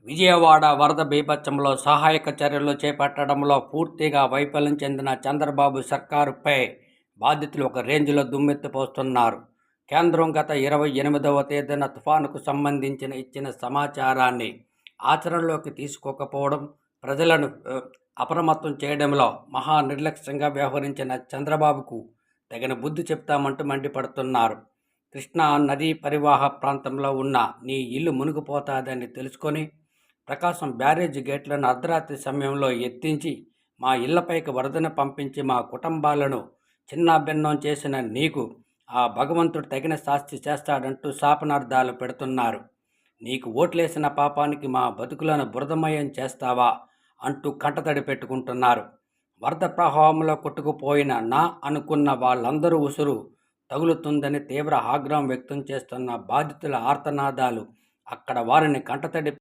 విజయవాడ వరద బీభత్సంలో సహాయక చర్యలు చేపట్టడంలో పూర్తిగా వైఫల్యం చెందిన చంద్రబాబు సర్కారుపై బాధితులు ఒక రేంజ్లో దుమ్మెత్తిపోస్తున్నారు. కేంద్రం గత 28వ తేదీన తుఫానుకు సంబంధించిన ఇచ్చిన సమాచారాన్ని ఆచరణలోకి తీసుకోకపోవడం, ప్రజలను అప్రమత్తం చేయడంలో మహా నిర్లక్ష్యంగా వ్యవహరించిన చంద్రబాబుకు తగిన బుద్ధి చెప్తామంటూ మండిపడుతున్నారు. కృష్ణా నదీ పరివాహ ప్రాంతంలో ఉన్న నీ ఇల్లు మునిగిపోతాదని తెలుసుకొని ప్రకాశం బ్యారేజ్ గేట్లను అర్ధరాత్రి సమయంలో ఎత్తించి మా ఇళ్లపైకి వరదను పంపించి మా కుటుంబాలను చిన్నాభిన్నం చేసిన నీకు ఆ భగవంతుడు తగిన శాస్తి చేస్తాడంటూ శాపనార్థాలు పెడుతున్నారు. నీకు ఓట్లేసిన పాపానికి మా బతుకులను బురదమయం చేస్తావా అంటూ కంటతడి పెట్టుకుంటున్నారు. వరద ప్రవాహంలో కొట్టుకుపోయిన నా అనుకున్న వాళ్ళందరూ ఉసురు తగులుతుందని తీవ్ర ఆగ్రహం వ్యక్తం చేస్తున్న బాధితుల ఆర్తనాదాలు అక్కడ వారిని కంటతడి